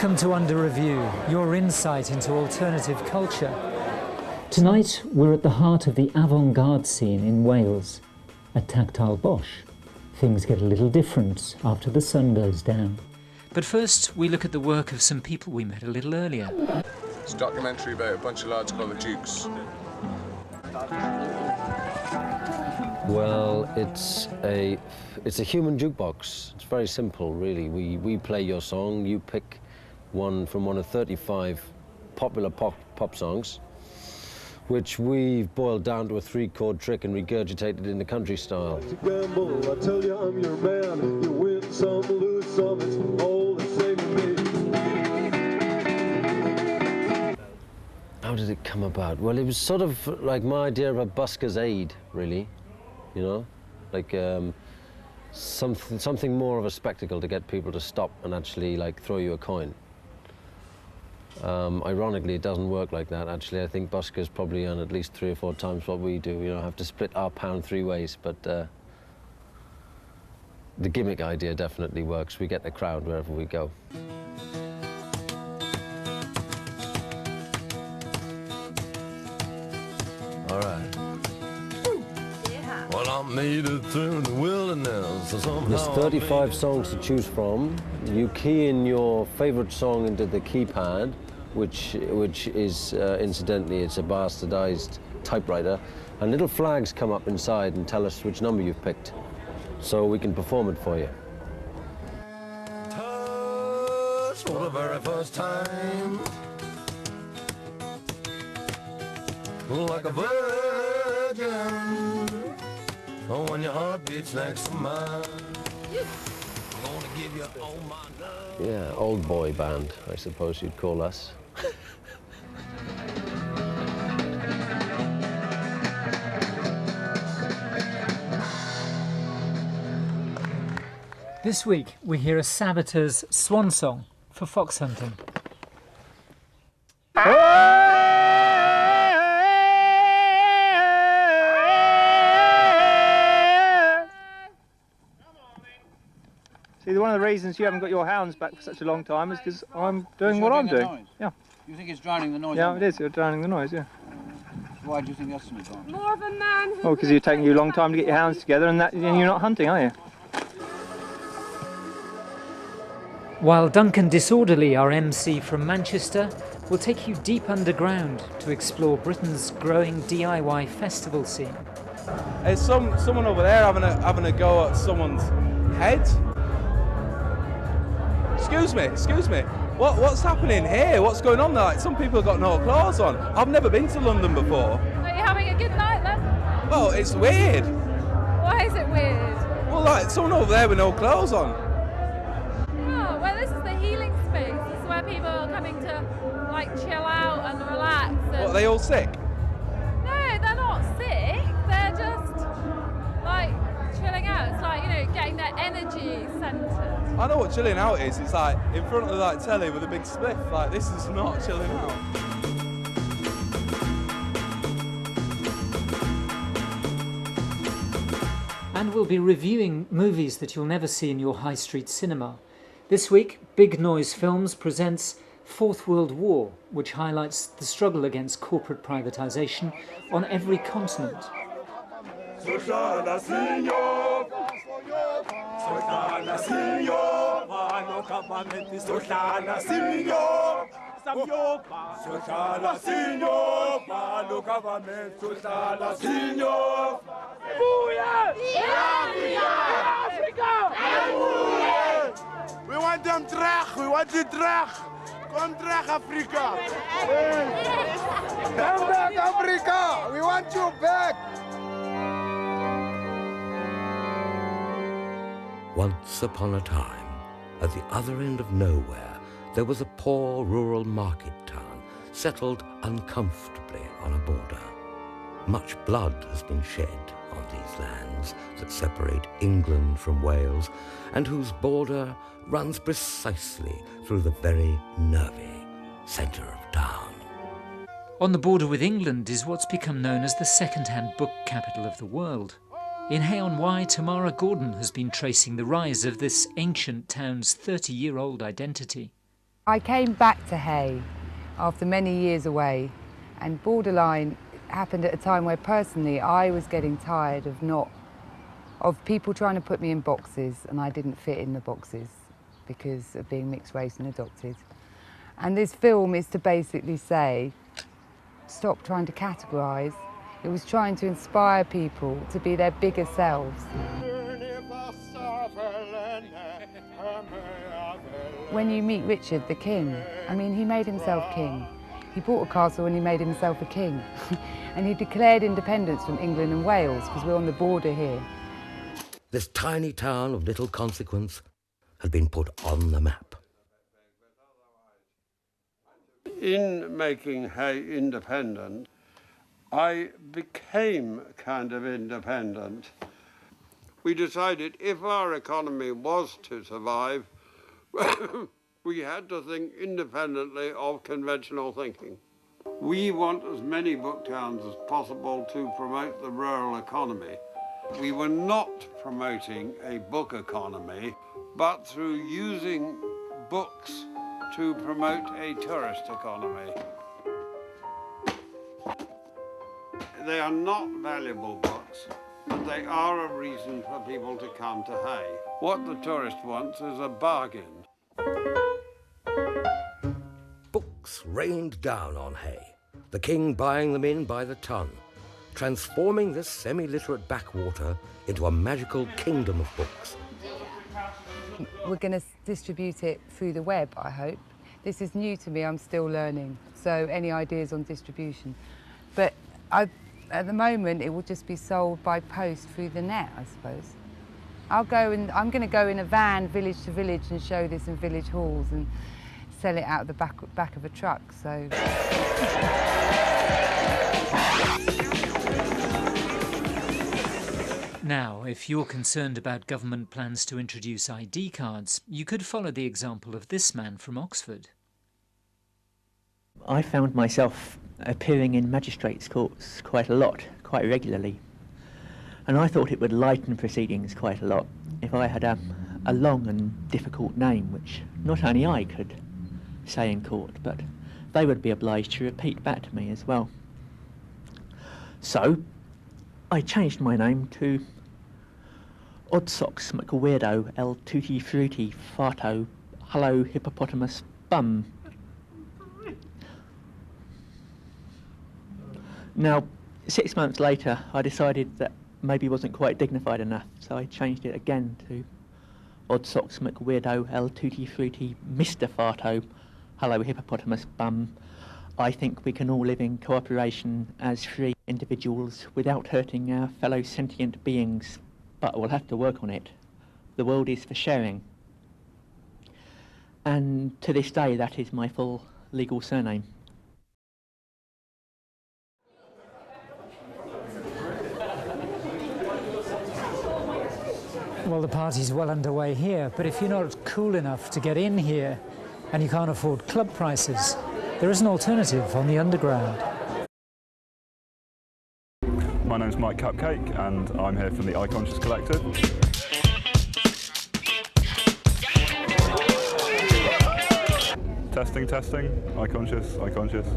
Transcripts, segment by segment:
Welcome to Under Review, your insight into alternative culture. Tonight we're at the heart of the avant-garde scene in Wales. At Tactile Bosch, things get a little different after the sun goes down. But first we look at the work of some people we met a little earlier. It's a documentary about a bunch of lads called the Jukes. Well, it's a human jukebox. It's very simple, really. We play your song, you pick one from one of 35 popular pop songs, which we've boiled down to a 3-chord trick and regurgitated in the country style. Gamble, I tell you I'm your man. You win some, lose some, it's all the same to me. How did it come about? Well, it was sort of like my idea of a busker's aid, really. You know, like something more of a spectacle to get people to stop and actually like throw you a coin. Ironically, it doesn't work like that. Actually, I think buskers probably earn at least 3 or 4 times what we do. You know, have to split our pound 3 ways. But the gimmick idea definitely works. We get the crowd wherever we go. All right. Well, I made it through the wilderness. There's 35 songs to choose from. You key in your favorite song into the keypad, which is, incidentally, it's a bastardized typewriter, and little flags come up inside and tell us which number you've picked, so we can perform it for you. Touch for the very first time, like a virgin. Oh, when your heart beats next to mine, I'm gonna give you all my love. Yeah, old boy band, I suppose you'd call us. This week we hear a saboteur's swan song for fox hunting. See, one of the reasons you haven't got your hounds back for such a long time is because I'm doing what I'm doing. Noise. Yeah. You think it's drowning the noise? Yeah, it is. You're drowning the noise, yeah. Why do you think that's an advantage? More of a man who... Well, because you're taking you a long time to get your hounds together and you're not hunting, are you? While Duncan Disorderly, our MC from Manchester, will take you deep underground to explore Britain's growing DIY festival scene. There's someone over there having a go at someone's head. Excuse me. What's happening here? What's going on there? Like, some people have got no clothes on. I've never been to London before. Are you having a good night then? Well, it's weird. Why is it weird? Well, like, someone over there with no clothes on. Oh, well, this is the healing space. This is where people are coming to, like, chill out and relax. And... What, are they all sick? No, they're not sick. They're just, like, chilling out. It's like, you know, getting their energy centred. I know what chilling out is. It's like in front of the like telly with a big spliff. Like, this is not chilling out. And we'll be reviewing movies that you'll never see in your high street cinema. This week, Big Noise Films presents Fourth World War, which highlights the struggle against corporate privatisation on every continent. We want them terug, we want you terug. Come terug, Africa. Come back, Africa. We want you back. Once upon a time, at the other end of nowhere, there was a poor rural market town settled uncomfortably on a border. Much blood has been shed on these lands that separate England from Wales and whose border runs precisely through the very nervy centre of town. On the border with England is what's become known as the second-hand book capital of the world. In Hay-on-Wye, Tamara Gordon has been tracing the rise of this ancient town's 30-year-old identity. I came back to Hay after many years away, and borderline happened at a time where personally I was getting tired of people trying to put me in boxes, and I didn't fit in the boxes because of being mixed race and adopted. And this film is to basically say, stop trying to categorise. It was trying to inspire people to be their bigger selves. When you meet Richard, the king, I mean, he made himself king. He bought a castle and he made himself a king. And he declared independence from England and Wales, because we're on the border here. This tiny town of little consequence had been put on the map. In making Hay independent, I became kind of independent. We decided if our economy was to survive, we had to think independently of conventional thinking. We want as many book towns as possible to promote the rural economy. We were not promoting a book economy, but through using books to promote a tourist economy. They are not valuable books, but they are a reason for people to come to Hay. What the tourist wants is a bargain. Books rained down on Hay, the king buying them in by the ton, transforming this semi-literate backwater into a magical kingdom of books. We're going to distribute it through the web, I hope. This is new to me, I'm still learning, so any ideas on distribution. But at the moment, it will just be sold by post through the net, I suppose. I'm going to go in a van, village to village, and show this in village halls and sell it out the back of a truck, so. Now, if you're concerned about government plans to introduce ID cards, you could follow the example of this man from Oxford. I found myself appearing in magistrates' courts quite a lot, quite regularly. And I thought it would lighten proceedings quite a lot if I had a long and difficult name, which not only I could say in court, but they would be obliged to repeat back to me as well. So I changed my name to Oddsocks McWeirdo El Tutti Fruity Farto Hello Hippopotamus Bum. Now, 6 months later, I decided that maybe wasn't quite dignified enough, so I changed it again to Oddsocks McWeirdo El Tutti Fruity Mr. Farto Hello Hippopotamus Bum. I think we can all live in cooperation as free individuals without hurting our fellow sentient beings, but we'll have to work on it. The world is for sharing. And to this day, that is my full legal surname. Well, the party's well underway here, but if you're not cool enough to get in here and you can't afford club prices, there is an alternative on the underground. My name's Mike Cupcake and I'm here from the Eye Conscious Collective. Testing, testing, Eye Conscious, Eye Conscious.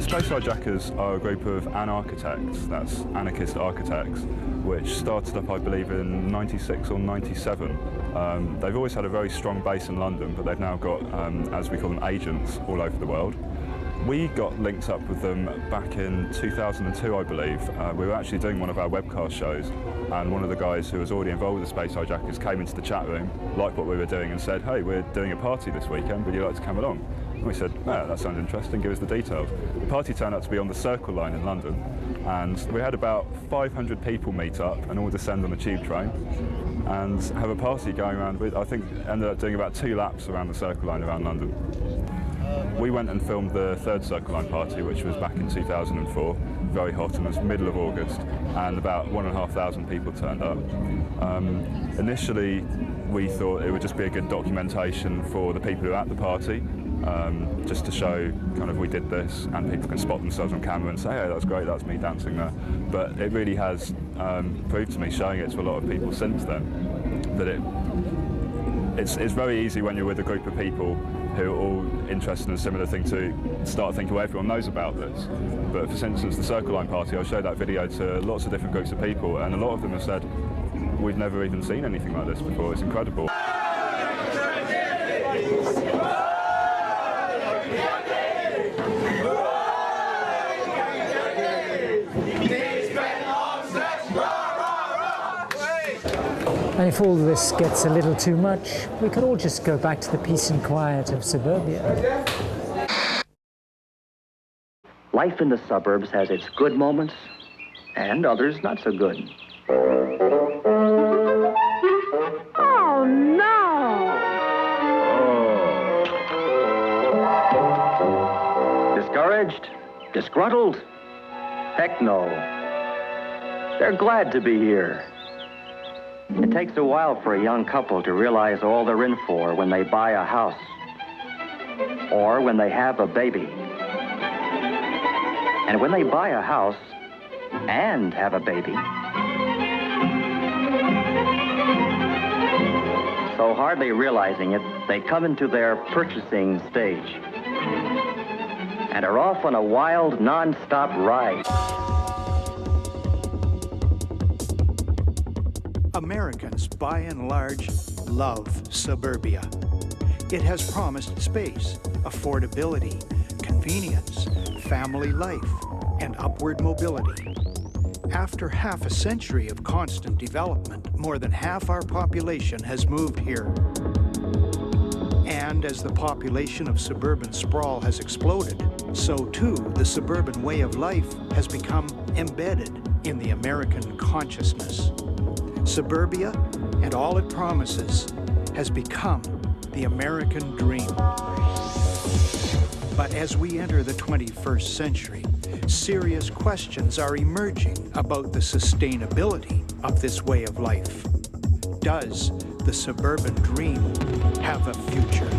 Space Hijackers are a group of architects, that's anarchist architects, which started up, I believe, in 96 or 97. They've always had a very strong base in London, but they've now got, as we call them, agents all over the world. We got linked up with them back in 2002, I believe. We were actually doing one of our webcast shows, and one of the guys who was already involved with the Space Hijackers came into the chat room, liked what we were doing, and said, "Hey, we're doing a party this weekend, would you like to come along?" And we said, "Yeah, that sounds interesting, give us the details." The party turned out to be on the Circle Line in London, and we had about 500 people meet up and all descend on the tube train and have a party going around. I think ended up doing about 2 laps around the Circle Line around London. We went and filmed the third Circle Line party, which was back in 2004, very hot, and it was middle of August, and about 1,500 people turned up. Initially, we thought it would just be a good documentation for the people who were at the party, just to show kind of we did this, and people can spot themselves on camera and say, hey, that's great, that's me dancing there. But it really has proved to me, showing it to a lot of people since then, that it's very easy when you're with a group of people who are all interested in a similar thing to start thinking, well, everyone knows about this. But for instance, the Circle Line Party, I showed that video to lots of different groups of people, and a lot of them have said, we've never even seen anything like this before, it's incredible. And if all this gets a little too much, we could all just go back to the peace and quiet of suburbia. Life in the suburbs has its good moments and others not so good. Oh, no! Discouraged? Disgruntled? Heck no. They're glad to be here. It takes a while for a young couple to realize all they're in for when they buy a house or when they have a baby. And when they buy a house and have a baby, so hardly realizing it, they come into their purchasing stage and are off on a wild, non-stop ride. Americans, by and large, love suburbia. It has promised space, affordability, convenience, family life, and upward mobility. After half a century of constant development, more than half our population has moved here. And as the population of suburban sprawl has exploded, so too the suburban way of life has become embedded in the American consciousness. Suburbia and all it promises has become the American dream. But as we enter the 21st century, serious questions are emerging about the sustainability of this way of life. Does the suburban dream have a future?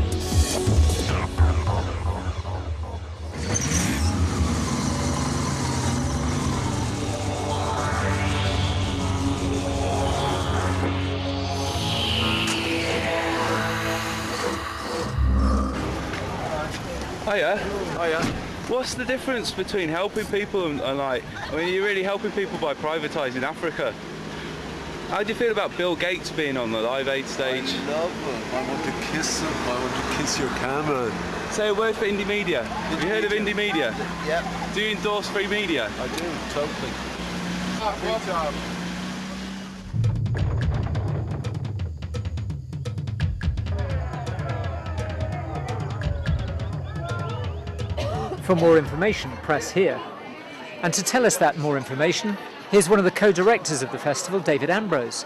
Hiya. Hiya. What's the difference between helping people and like, I mean, you're really helping people by privatising Africa. How do you feel about Bill Gates being on the Live Aid stage? I love him. I want to kiss him. I want to kiss your camera. Say a word for indie media. Have you heard of indie media? Yeah. Do you endorse free media? I do, totally. Good job. For more information, press here. And to tell us that more information, here's one of the co-directors of the festival, David Ambrose.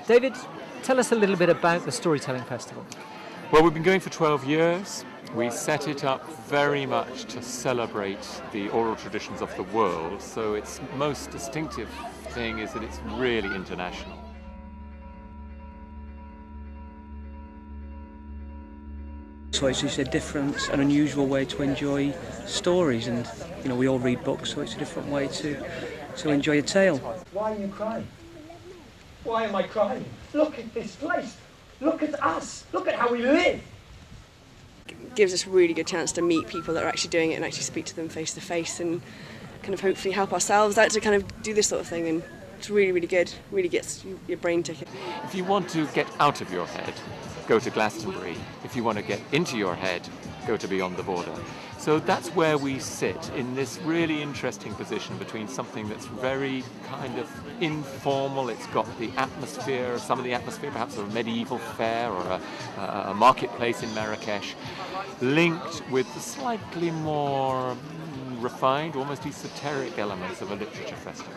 David, tell us a little bit about the Storytelling Festival. Well, we've been going for 12 years. We set it up very much to celebrate the oral traditions of the world, so its most distinctive thing is that it's really international. So it's just a different and unusual way to enjoy stories, and you know, we all read books, so it's a different way to enjoy a tale. Why are you crying? Why am I crying? Look at this place. Look at us. Look at how we live. It gives us a really good chance to meet people that are actually doing it and actually speak to them face to face and kind of hopefully help ourselves out to kind of do this sort of thing. And it's really, really good. Really gets your brain ticking. If you want to get out of your head, go to Glastonbury. If you want to get into your head, go to Beyond the Border. So that's where we sit, in this really interesting position between something that's very kind of informal. It's got the atmosphere, some of the atmosphere perhaps of a medieval fair or a marketplace in Marrakesh, linked with the slightly more refined, almost esoteric elements of a literature festival.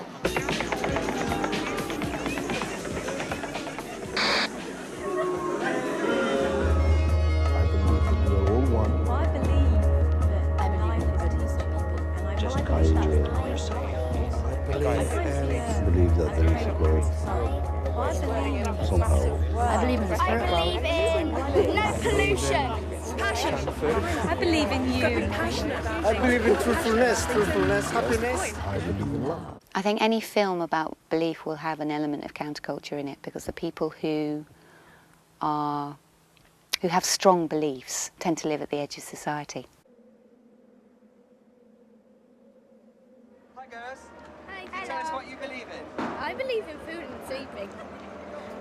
I believe that there is a God somehow. I believe in the spirit world. No pollution. Passion. I believe in you. I believe in truthfulness, happiness. I believe in love. I think any film about belief will have an element of counterculture in it, because the people who have strong beliefs tend to live at the edge of society. Hi guys. Hi. Tell us what you believe in. I believe in food and sleeping.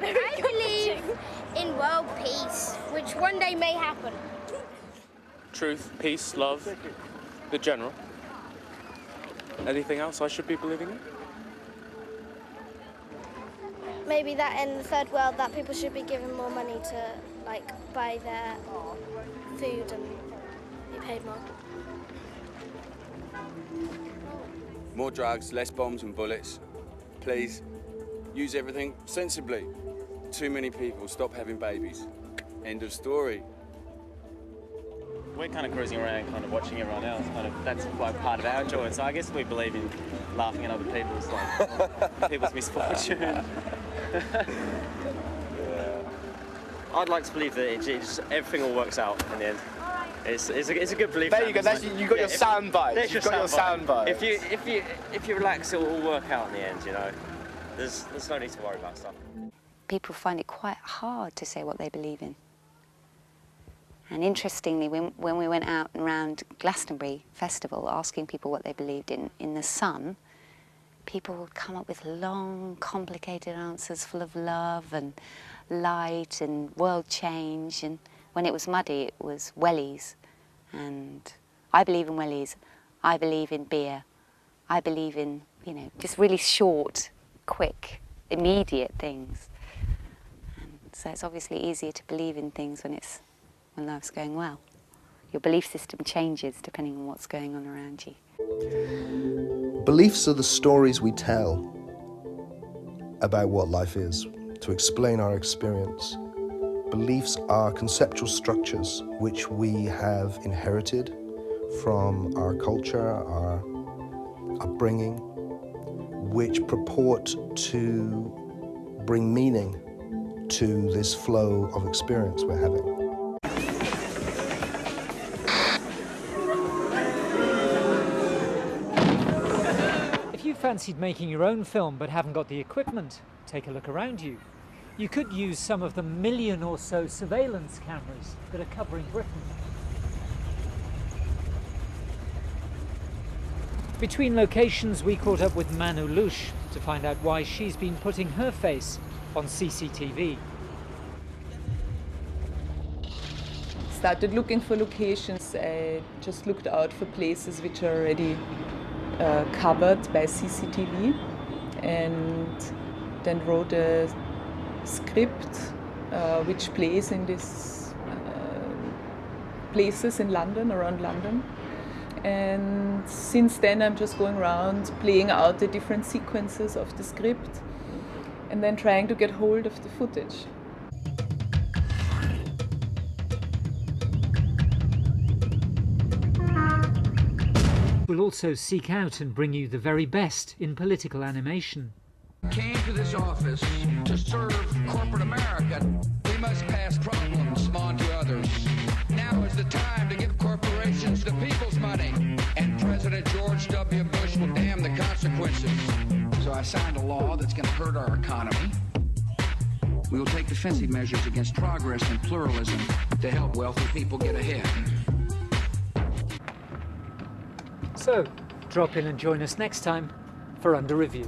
I believe in world peace, which one day may happen. Truth, peace, love, the general. Anything else I should be believing in? Maybe that in the third world that people should be given more money to like buy their food and be paid more. More drugs, less bombs and bullets. Please, use everything sensibly. Too many people, stop having babies. End of story. We're kind of cruising around, kind of watching everyone else. That's like part of our enjoyment. So I guess we believe in laughing at other people's misfortune. Yeah. I'd like to believe that everything all works out in the end. It's a good belief. There you go. You got your soundbite. You've got your soundbite. If you relax, it will all work out in the end. You know, there's no need to worry about stuff. People find it quite hard to say what they believe in. And interestingly, when we went out and around Glastonbury Festival asking people what they believed in the sun, people would come up with long, complicated answers full of love and light and world change. And when it was muddy, it was wellies. And I believe in wellies. I believe in beer. I believe in, you know, just really short, quick, immediate things. And so it's obviously easier to believe in things when life's going well. Your belief system changes depending on what's going on around you. Beliefs are the stories we tell about what life is, to explain our experience. Beliefs are conceptual structures which we have inherited from our culture, our upbringing, which purport to bring meaning to this flow of experience we're having. If you fancied making your own film but haven't got the equipment, take a look around you. You could use some of the 1 million or so surveillance cameras that are covering Britain. Between locations, we caught up with Manu Lush to find out why she's been putting her face on CCTV. Started looking for locations. I just looked out for places which are already covered by CCTV, and then wrote a script which plays in these places in London, around London. And since then I'm just going around playing out the different sequences of the script and then trying to get hold of the footage. We'll also seek out and bring you the very best in political animation. Came to this office to serve corporate America. We must pass problems on to others. Now is the time to give corporations the people's money, and President George W. Bush will damn the consequences. So I signed a law that's going to hurt our economy. We will take defensive measures against progress and pluralism to help wealthy people get ahead. So, drop in and join us next time for Under Review.